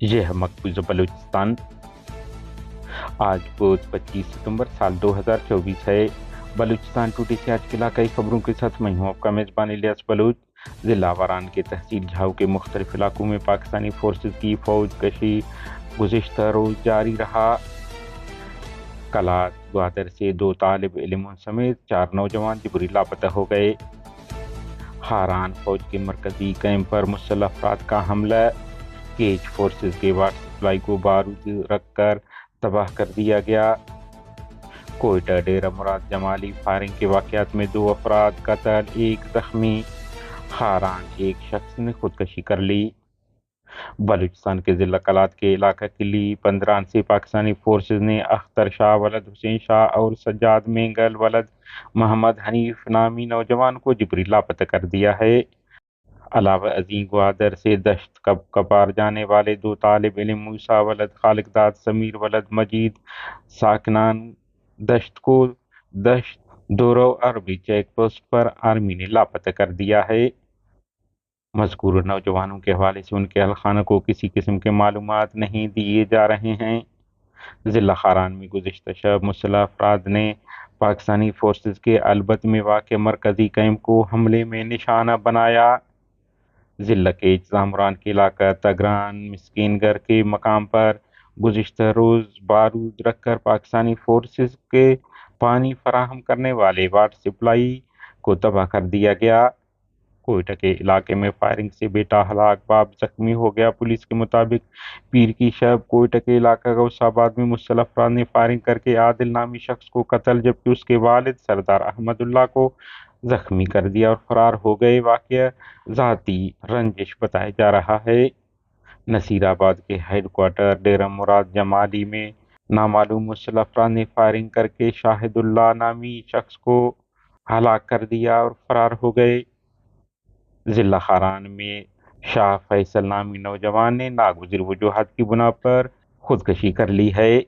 یہ ہے مقبوضہ بلوچستان۔ آج بدھ 25 ستمبر سال 2024 ہے۔ بلوچستان ٹوڈے سے آج کی علاقائی خبروں کے ساتھ میں ہوں آپ کا میزبان الیاس بلوچ۔ ضلع واران کے تحصیل جھاؤ کے مختلف علاقوں میں پاکستانی فورسز کی فوج کشی گزشتہ روز جاری رہا۔ کلات گوادر سے 2 طالب علموں سمیت 4 نوجوان جبری لاپتہ ہو گئے۔ ہاران فوج کے مرکزی کیمپ پر مسلح افراد کا حملہ۔ کیچ فورسز کے واٹر سپلائی کو بارود رکھ کر تباہ کر دیا گیا۔ کوئٹہ ڈیرہ مراد جمالی فائرنگ کے واقعات میں 2 افراد قتل، 1 زخمی۔ ہاران ایک شخص نے خودکشی کر لی۔ بلوچستان کے ضلع کلات کے علاقہ کلی پندران سے پاکستانی فورسز نے اختر شاہ ولد حسین شاہ اور سجاد مینگل ولد محمد حنیف نامی نوجوان کو جبری لاپتہ کر دیا ہے۔ علاوہ ازیں گوادر سے دشت کپار جانے والے 2 طالب علم موسیٰ ولد خالق داد، سمیر ولد مجید ساکنان دشت کو دشت دورو عربی چیک پوسٹ پر آرمی نے لاپتہ کر دیا ہے۔ مذکور نوجوانوں کے حوالے سے ان کے اہل خانہ کو کسی قسم کے معلومات نہیں دیے جا رہے ہیں۔ ضلع ہاران میں گزشتہ شب مسلح افراد نے پاکستانی فورسز کے البت میں واقع مرکزی کیمپ کو حملے میں نشانہ بنایا۔ ضلع کے زامران کے علاقہ تگران مسکین گر کے مقام پر گزشتہ روز بارود رکھ کر پاکستانی فورسز کے پانی فراہم کرنے والے واٹر سپلائی کو تباہ کر دیا گیا۔ کوئٹہ کے علاقے میں فائرنگ سے بیٹا ہلاک، باپ زخمی ہو گیا۔ پولیس کے مطابق پیر کی شب کوئٹہ کے علاقہ غوث آباد میں مسلح افراد نے فائرنگ کر کے عادل نامی شخص کو قتل جبکہ اس کے والد سردار احمد اللہ کو زخمی کر دیا اور فرار ہو گئے۔ واقعہ ذاتی رنجش بتایا جا رہا ہے۔ نصیر آباد کے ہیڈ کوارٹر ڈیرہ مراد جمالی میں نامعلوم مسلح افراد نے فائرنگ کر کے شاہد اللہ نامی شخص کو ہلاک کر دیا اور فرار ہو گئے۔ ضلع ہاران میں شاہ فیصل نامی نوجوان نے ناگزیر وجوہات کی بنا پر خودکشی کر لی ہے۔